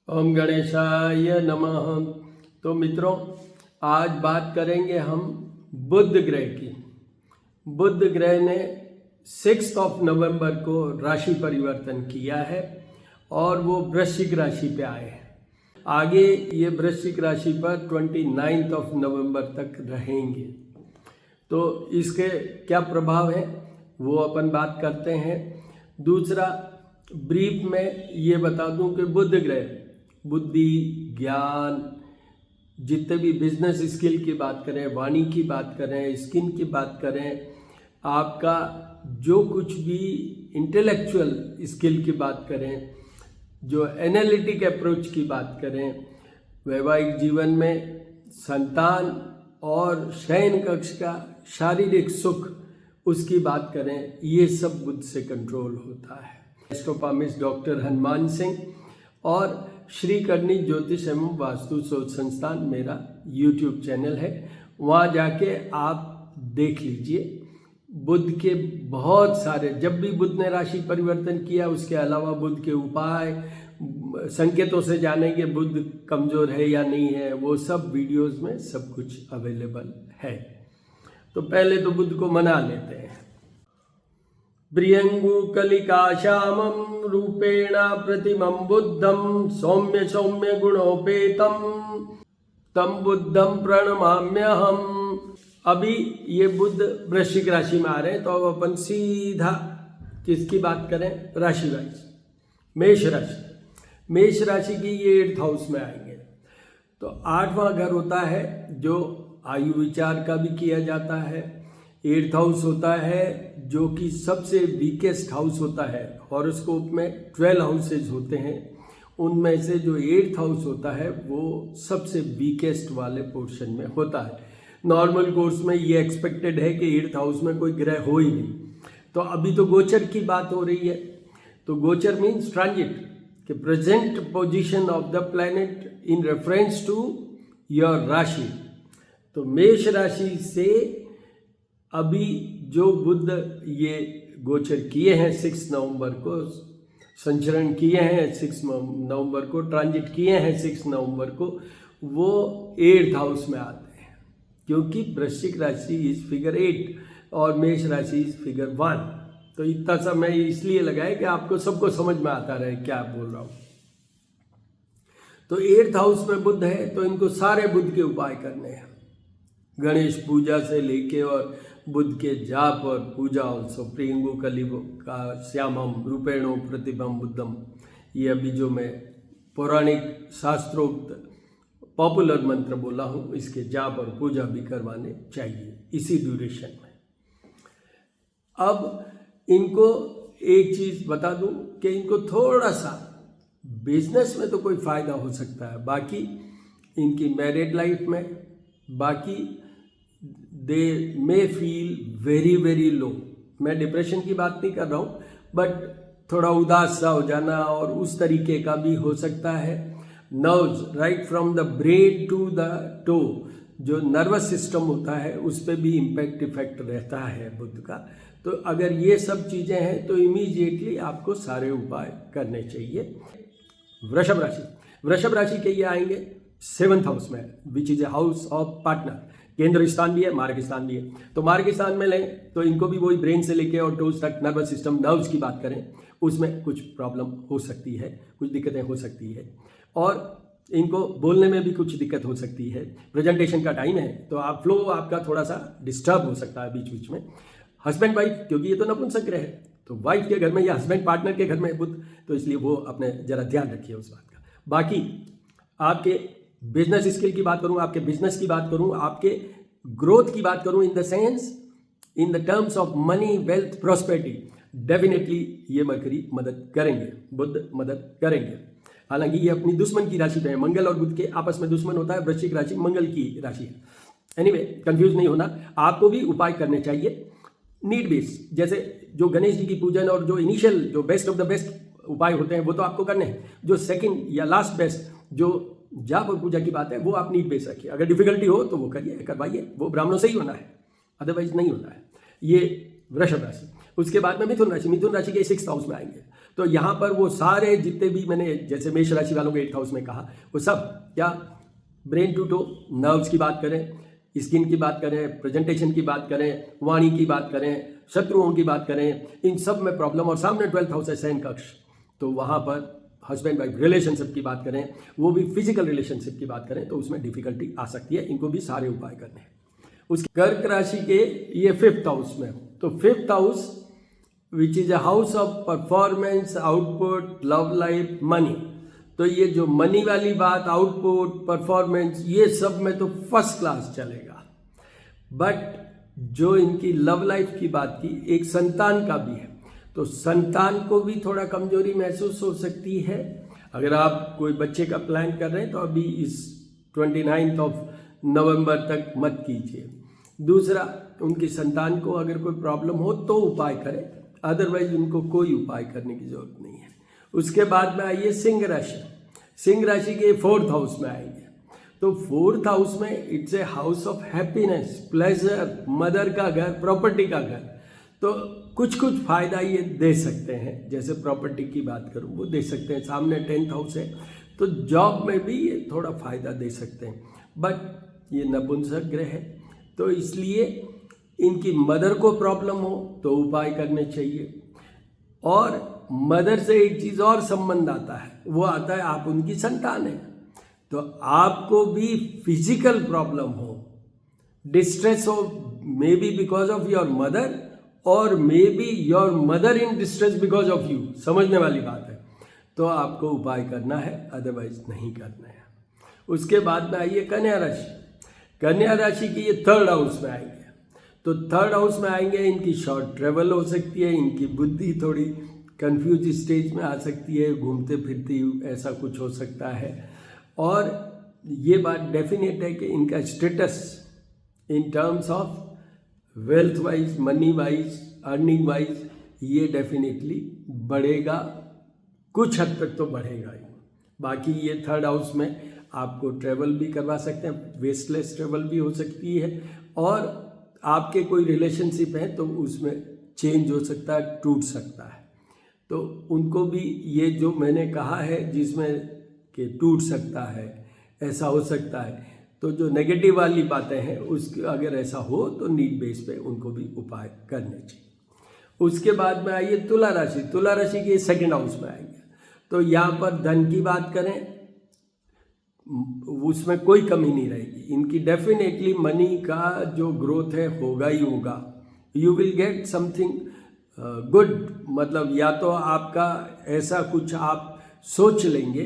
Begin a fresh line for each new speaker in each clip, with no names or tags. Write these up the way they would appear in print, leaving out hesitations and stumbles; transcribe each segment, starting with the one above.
ओम गणेशाय नमः। तो मित्रों, आज बात करेंगे हम बुध ग्रह की। बुध ग्रह ने 6 नवंबर को राशि परिवर्तन किया है और वो वृश्चिक राशि पे आए हैं। आगे ये वृश्चिक राशि पर 29 नवंबर तक रहेंगे। तो इसके क्या प्रभाव है वो अपन बात करते हैं। दूसरा, ब्रीफ में ये बता दूं कि बुध ग्रह बुद्धि, ज्ञान, जितने भी बिजनेस स्किल की बात करें, वाणी की बात करें, स्किन की बात करें, आपका जो कुछ भी इंटेलेक्चुअल स्किल की बात करें, जो एनालिटिक अप्रोच की बात करें, वैवाहिक जीवन में संतान और शयन कक्ष का शारीरिक सुख उसकी बात करें, ये सब बुध से कंट्रोल होता है। एस्ट्रोपॉमिस्ट डॉक्टर हनुमान सिंह और श्री करनी ज्योतिष एवं वास्तु शोध संस्थान मेरा यूट्यूब चैनल है, वहाँ जाके आप देख लीजिए। बुध के बहुत सारे, जब भी बुध ने राशि परिवर्तन किया, उसके अलावा बुध के उपाय, संकेतों से जानेंगे बुध कमजोर है या नहीं है, वो सब वीडियोस में सब कुछ अवेलेबल है। तो पहले तो बुध को मना लेते हैं। प्रियंगु कलिका श्यामं रूपेण प्रतिमं बुद्धं सौम्य सौम्य गुणोपेतम तम बुद्धं प्रणमाम्यहम। अभी ये बुध वृश्चिक राशि में आ रहे हैं, तो अब अपन सीधा किसकी बात करें? राशि वाइज मेष राशि। मेष राशि की ये 8th हाउस में आएंगे। तो 8वां घर होता है जो आयु विचार का भी किया जाता है। 8th हाउस होता है जो कि सबसे वीकेस्ट हाउस होता है। हॉरोस्कोप में 12 हाउसेज होते हैं, उनमें से जो 8th हाउस होता है वो सबसे वीकेस्ट वाले पोर्शन में होता है। नॉर्मल कोर्स में ये एक्सपेक्टेड है कि 8th हाउस में कोई ग्रह हो ही नहीं। तो अभी तो गोचर की बात हो रही है। तो गोचर मीन्स ट्रांजिट, कि present position of the planet in reference to your राशि। तो मेष राशि से अभी जो बुध ये गोचर किए हैं 6 नवंबर को, संचरण किए हैं 6 नवंबर को, ट्रांजिट किए हैं 6 नवंबर को, वो 8th हाउस में आते हैं। क्योंकि वृश्चिक राशि इज फिगर 8 और मेष राशि इज फिगर 1। तो इतना समय इसलिए लगा है कि आपको सबको समझ में आता रहे क्या बोल रहा हूँ। तो 8th हाउस में बुध है, तो इनको सारे बुध के उपाय करने हैं। गणेश पूजा से लेके और बुध के जाप और पूजा ऑल्सो। प्रियंगु कलिका श्यामम रूपेणो प्रतिभम बुद्धम, ये अभी जो मैं पौराणिक शास्त्रोक्त पॉपुलर मंत्र बोला हूँ, इसके जाप और पूजा भी करवाने चाहिए इसी ड्यूरेशन में। अब इनको एक चीज़ बता दूं कि इनको थोड़ा सा बिजनेस में तो कोई फ़ायदा हो सकता है, बाकी इनकी मैरिड लाइफ में, बाकी they may feel very very low. मैं डिप्रेशन की बात नहीं कर रहा हूँ, बट थोड़ा उदास सा हो जाना और उस तरीके का भी हो सकता है। Nerves right from the brain to the toe, जो नर्वस सिस्टम होता है उस पर भी इफेक्ट रहता है बुध का। तो अगर ये सब चीज़ें हैं तो इमीडिएटली आपको सारे उपाय करने चाहिए। वृषभ राशि। वृषभ राशि के ये आएंगे 7th हाउस में, which is a house of partner. केंद्र स्थान भी है, मार्ग स्थान भी है। तो मार्ग स्थान में लें तो इनको भी वही ब्रेन से लेके और टोज तक नर्वस सिस्टम, नर्व्स की बात करें, उसमें कुछ प्रॉब्लम हो सकती है, कुछ दिक्कतें हो सकती है, और इनको बोलने में भी कुछ दिक्कत हो सकती है। प्रेजेंटेशन का टाइम है तो आप फ्लो आपका थोड़ा सा डिस्टर्ब हो सकता है बीच बीच में। हस्बैंड वाइफ, क्योंकि ये तो नपुंसक ग्रह है, तो वाइफ के घर में या हस्बैंड पार्टनर के घर में बुध, तो इसलिए वो अपने जरा ध्यान रखिए उस बात का। बाकी आपके बिजनेस स्किल की बात करूं, आपके बिजनेस की बात करूं, आपके ग्रोथ की बात करूं, in the sense, in the terms of money, wealth, prosperity, definitely ये मरकरी मदद करेंगे, बुध मदद करेंगे। हालांकि ये अपनी दुश्मन की राशि पे है। मंगल और बुध के आपस में दुश्मन होता है। वृश्चिक राशि मंगल की राशि है। एनीवे, कंफ्यूज नहीं होना। आपको भी उपाय करने चाहिए नीड बेस, जैसे जो गणेश जी की पूजन और जो इनिशियल, जो बेस्ट ऑफ द बेस्ट उपाय होते हैं वो तो आपको करने हैं। जो सेकंड या लास्ट बेस्ट, जो जाप और पूजा की बात है, वो आप नीड बेस रखिए। अगर डिफिकल्टी हो तो वो करिए, करवाइए, वो ब्राह्मणों से ही होना है, अदरवाइज नहीं होना है। ये वृषभ राशि। उसके बाद में मिथुन राशि। मिथुन राशि के 6th हाउस में आएंगे। तो यहाँ पर वो सारे जितने भी मैंने जैसे मेष राशि वालों के 8th हाउस में कहा, वो सब क्या ब्रेन टू टो, नर्व्स की बात करें, स्किन की बात करें, प्रेजेंटेशन की बात करें, वाणी की बात करें, शत्रुओं की बात करें, इन सब में प्रॉब्लम। और सामने 12th हाउस है शयन कक्ष, तो वहाँ पर हस्बैंड वाइफ रिलेशनशिप की बात करें, वो भी फिजिकल रिलेशनशिप की बात करें, तो उसमें डिफिकल्टी आ सकती है। इनको भी सारे उपाय करने हैं। उसके कर्क राशि के ये 5th हाउस में, तो 5th house which is a house of performance, output, love life, money. तो ये जो मनी वाली बात, आउटपुट, परफॉर्मेंस, ये सब में तो फर्स्ट क्लास चलेगा। बट जो इनकी लव लाइफ की बात की, एक संतान का भी है, तो संतान को भी थोड़ा कमजोरी महसूस हो सकती है। अगर आप कोई बच्चे का प्लान कर रहे हैं तो अभी इस 29 नवंबर तक मत कीजिए। दूसरा, उनकी संतान को अगर कोई प्रॉब्लम हो तो उपाय करें, अदरवाइज उनको कोई उपाय करने की जरूरत नहीं है। उसके बाद में आइए सिंह राशि। सिंह राशि के 4th हाउस में आएंगे, तो 4th हाउस में it's a house of happiness, pleasure, mother का घर, प्रॉपर्टी का घर। तो कुछ कुछ फायदा ये दे सकते हैं। जैसे प्रॉपर्टी की बात करूँ, वो दे सकते हैं। सामने 10th हाउस है, तो जॉब में भी ये थोड़ा फायदा दे सकते हैं। बट ये नपुंसक ग्रह है, तो इसलिए इनकी मदर को प्रॉब्लम हो तो उपाय करने चाहिए। और मदर से एक चीज और संबंध आता है, वो आता है आप उनकी संतान है, तो आपको भी फिजिकल प्रॉब्लम हो, डिस्ट्रेस हो, may be because of your mother और may be your mother in distress because of you, समझने वाली बात है, तो आपको उपाय करना है, अदरवाइज नहीं करना है। उसके बाद में आइए कन्या राशि। कन्या राशि की ये 3rd हाउस में आएंगे, तो 3rd हाउस में आएंगे, इनकी शॉर्ट ट्रेवल हो सकती है, इनकी बुद्धि थोड़ी कंफ्यूज स्टेज में आ सकती है, घूमते फिरती ऐसा कुछ हो सकता है। और ये बात डेफिनेट है कि इनका status in terms of wealth wise, money wise, earning wise, ये डेफिनेटली बढ़ेगा, कुछ हद तक तो बढ़ेगा ही। बाकी ये 3rd हाउस में आपको ट्रेवल भी करवा सकते हैं, वेस्टलेस ट्रेवल भी हो सकती है, और आपके कोई रिलेशनशिप है तो उसमें चेंज हो सकता है, टूट सकता है, तो उनको भी ये जो मैंने कहा है जिसमें कि टूट सकता है, ऐसा हो सकता है, तो जो नेगेटिव वाली बातें हैं उसके अगर ऐसा हो तो नीड बेस पे उनको भी उपाय करने चाहिए। उसके बाद में आइए तुला राशि। तुला राशि के 2nd हाउस में आएंगे, तो यहाँ पर धन की बात करें, उसमें कोई कमी नहीं रहेगी। इनकी डेफिनेटली मनी का जो ग्रोथ है होगा ही होगा। You will get something good, मतलब या तो आपका ऐसा कुछ आप सोच लेंगे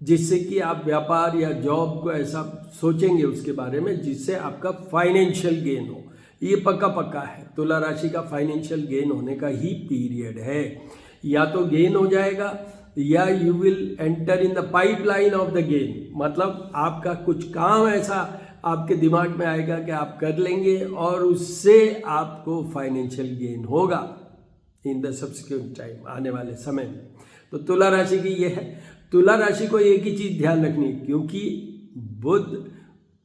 जिससे कि आप व्यापार या जॉब को ऐसा सोचेंगे उसके बारे में जिससे आपका फाइनेंशियल गेन हो। ये पक्का पक्का है, तुला राशि का फाइनेंशियल गेन होने का ही पीरियड है। या तो गेन हो जाएगा या you will enter in the pipeline of the gain, मतलब आपका कुछ काम ऐसा आपके दिमाग में आएगा कि आप कर लेंगे और उससे आपको फाइनेंशियल गेन होगा इन द सब्सिक्वेंट टाइम, आने वाले समय में। तो तुला राशि की ये है। तुला राशि को एक ही चीज ध्यान रखनी, क्योंकि बुध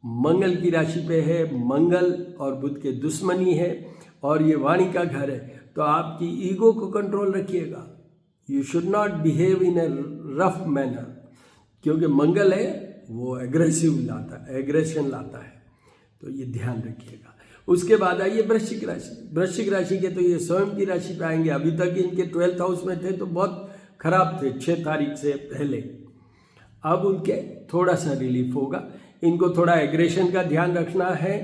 मंगल की राशि पे है, मंगल और बुध के दुश्मनी है और ये वाणी का घर है, तो आपकी ईगो को कंट्रोल रखिएगा। You should not behave in A rough manner, क्योंकि मंगल है वो एग्रेसिव लाता है, एग्रेशन लाता है, तो ये ध्यान रखिएगा। उसके बाद आइए वृश्चिक राशि। वृश्चिक राशि के तो ये स्वयं की राशि पे आएंगे। अभी तक इनके 12th हाउस में थे तो बहुत खराब थे 6 तारीख से पहले, अब उनके थोड़ा सा रिलीफ होगा। इनको थोड़ा एग्रेशन का ध्यान रखना है।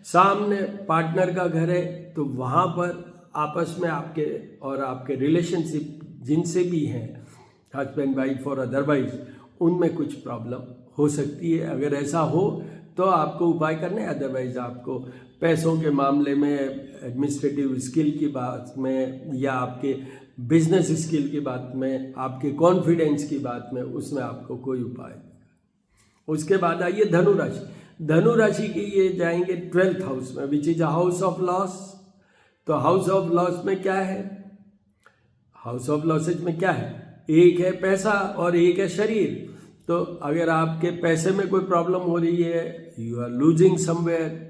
सामने पार्टनर का घर है, तो वहाँ पर आपस में आपके और आपके रिलेशनशिप जिनसे भी हैं, हस्बैंड वाइफ और अदरवाइज, उनमें कुछ प्रॉब्लम हो सकती है। अगर ऐसा हो तो आपको उपाय करना है, अदरवाइज आपको पैसों के मामले में, एडमिनिस्ट्रेटिव स्किल की बात में, या आपके बिजनेस स्किल की बात में, आपके कॉन्फिडेंस की बात में, उसमें आपको कोई उपाय नहीं। उसके बाद आइए धनु राशि। धनु राशि के ये जाएंगे 12th हाउस में, which is house of loss. तो हाउस ऑफ लॉस में क्या है, हाउस ऑफ लॉसेज में क्या है, एक है पैसा और एक है शरीर। तो अगर आपके पैसे में कोई प्रॉब्लम हो रही है, you are losing somewhere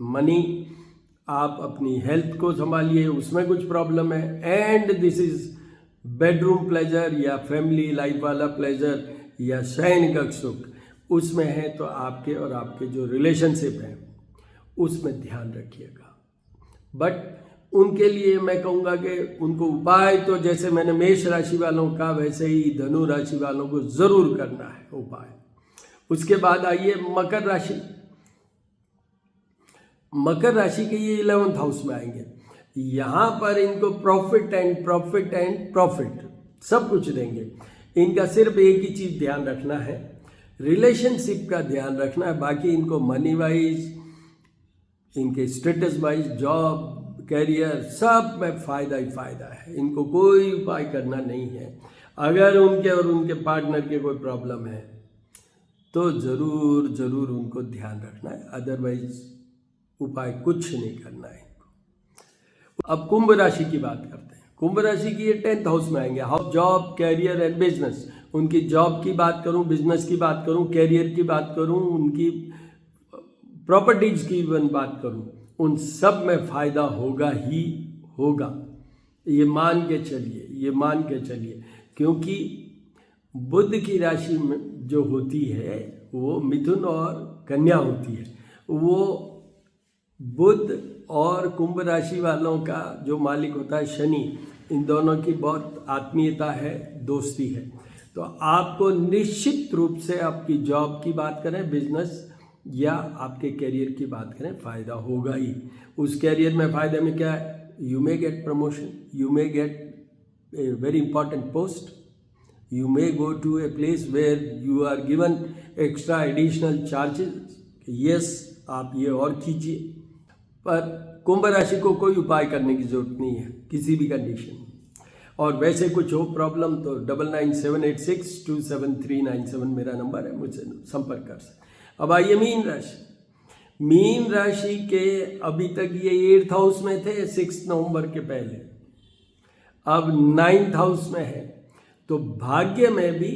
money, आप अपनी हेल्थ को संभालिए, उसमें कुछ प्रॉब्लम है, and this is bedroom pleasure या फैमिली लाइफ वाला प्लेजर या शयन का सुख उसमें है तो आपके और आपके जो रिलेशनशिप है उसमें ध्यान रखिएगा। बट उनके लिए मैं कहूँगा कि उनको उपाय तो जैसे मैंने मेष राशि वालों का वैसे ही धनु राशि वालों को ज़रूर करना है उपाय। उसके बाद आइए मकर राशि। मकर राशि के ये 11th हाउस में आएंगे। यहाँ पर इनको प्रॉफिट एंड प्रॉफिट सब कुछ देंगे। इनका सिर्फ एक ही चीज़ ध्यान रखना है, रिलेशनशिप का ध्यान रखना है। बाकी इनको मनी वाइज, इनके स्टेटस वाइज, जॉब, कैरियर सब में फ़ायदा ही फ़ायदा है। इनको कोई उपाय करना नहीं है। अगर उनके और उनके पार्टनर के कोई प्रॉब्लम है तो ज़रूर उनको ध्यान रखना है, अदरवाइज उपाय कुछ नहीं करना है इनको। अब कुंभ राशि की बात करते हैं। कुंभ राशि की ये 10th हाउस में आएंगे। House job, career and business. उनकी जॉब की बात करूं, बिजनेस की बात करूं, कैरियर की बात करूं, उनकी प्रॉपर्टीज की इवन बात करूं, उन सब में फ़ायदा होगा ही होगा। ये मान के चलिए, क्योंकि बुध की राशि में जो होती है वो मिथुन और कन्या होती है। वो बुध और कुंभ राशि वालों का जो मालिक होता है शनि, इन दोनों की बहुत आत्मीयता है, दोस्ती है। तो आपको निश्चित रूप से आपकी जॉब की बात करें, बिजनेस या आपके कैरियर की बात करें, फ़ायदा होगा ही। उस कैरियर में फ़ायदे में क्या है? You may get promotion, you may get a very important post, you may go to a place where you are given extra additional charges. Yes, आप ये और कीजिए। पर कुंभ राशि को कोई उपाय करने की ज़रूरत नहीं है किसी भी कंडीशन में। और वैसे कुछ हो प्रॉब्लम तो 9978627397 मेरा नंबर है, मुझसे संपर्क कर सकते। अब आइए मीन राशि। मीन राशि के अभी तक ये 8th हाउस में थे 6 नवंबर के पहले, अब 9th हाउस में है। तो भाग्य में भी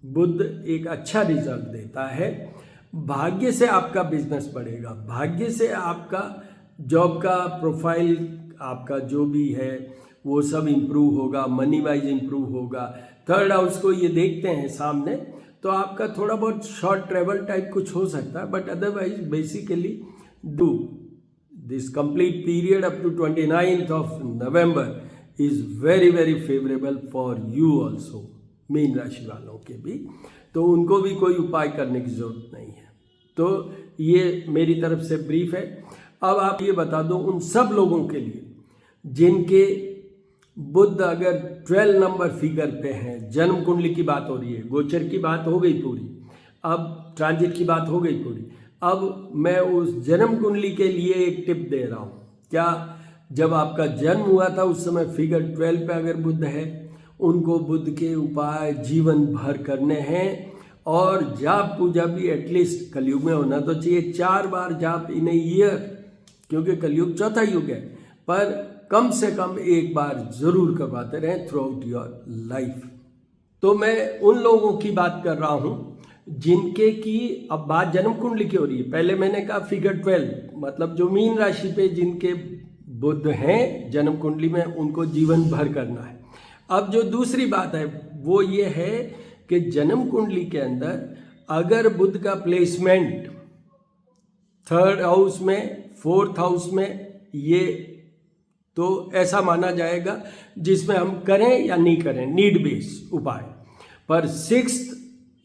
बुध एक अच्छा रिजल्ट देता है। भाग्य से आपका बिजनेस बढ़ेगा, भाग्य से आपका जॉब का प्रोफाइल, आपका जो भी है वो सब इम्प्रूव होगा, मनी वाइज इम्प्रूव होगा। 3rd हाउस को ये देखते हैं सामने, तो आपका थोड़ा बहुत शॉर्ट ट्रेवल टाइप कुछ हो सकता है, but otherwise basically do this complete period up to 29th of November is very favourable for you also. मीन राशि वालों के भी, तो उनको भी कोई उपाय करने की ज़रूरत नहीं है। तो ये मेरी तरफ से ब्रीफ है। अब आप ये बता दो उन सब लोगों के लिए जिनके बुध अगर 12 नंबर फिगर पे हैं, जन्म कुंडली की बात हो रही है, गोचर की बात हो गई पूरी, अब ट्रांजिट की बात हो गई पूरी। अब मैं उस जन्म कुंडली के लिए एक टिप दे रहा हूँ। क्या? जब आपका जन्म हुआ था उस समय फिगर 12 पे अगर बुध है, उनको बुध के उपाय जीवन भर करने हैं। और जाप पूजा भी एटलीस्ट कलयुग में होना तो चाहिए 4 बार जाप इन ए ईयर, क्योंकि कलयुग चौथा युग है। पर कम से कम 1 बार जरूर करवाते रहें थ्रू आउट योर लाइफ। तो मैं उन लोगों की बात कर रहा हूँ जिनके की अब बात जन्म कुंडली की हो रही है। पहले मैंने कहा फिगर 12, मतलब जो मीन राशि पे जिनके बुध हैं जन्म कुंडली में, उनको जीवन भर करना है। अब जो दूसरी बात है वो ये है कि जन्म कुंडली के अंदर अगर बुध का प्लेसमेंट 3rd हाउस में, 4th हाउस में, ये तो ऐसा माना जाएगा जिसमें हम करें या नहीं करें, नीड बेस उपाय। पर 6th,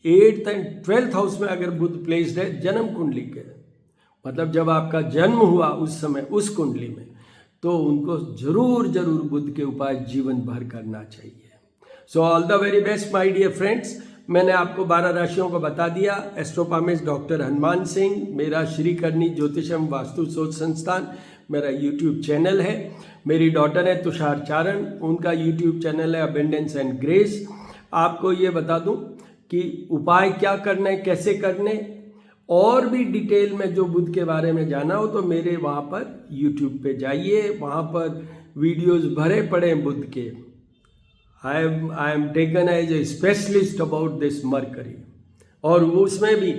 8th and 12th house में अगर बुध प्लेस्ड है जन्म कुंडली के, मतलब जब आपका जन्म हुआ उस समय उस कुंडली में, तो उनको जरूर बुध के उपाय जीवन भर करना चाहिए। So all the very best my dear friends. मैंने आपको 12 राशियों को बता दिया। एस्ट्रोपामिस्ट डॉक्टर हनुमान सिंह, मेरा श्री करनी ज्योतिषम वास्तु शोध संस्थान मेरा यूट्यूब चैनल है। मेरी डॉटर है तुषार चारण, उनका यूट्यूब चैनल है अबेंडेंस एंड ग्रेस। आपको ये बता दूं कि उपाय क्या करने, कैसे करने, और भी डिटेल में जो बुध के बारे में जाना हो तो मेरे वहाँ पर यूट्यूब पे जाइए, वहाँ पर वीडियोस भरे पड़े हैं बुध के। I am taken as a specialist about this Mercury. और वो उसमें भी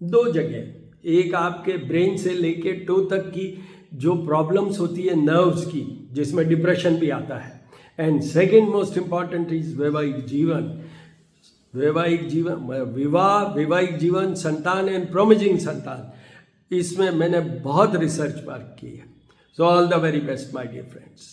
2 जगह, एक आपके ब्रेन से लेके टो तक की जो प्रॉब्लम्स होती है नर्व्स की, जिसमें डिप्रेशन भी आता है, and second most important is वैवाहिक जीवन। वैवाहिक जीवन, विवाह, वैवाहिक जीवन, संतान एंड प्रोमिजिंग संतान, इसमें मैंने बहुत रिसर्च वर्क की है। So all the very best my dear friends.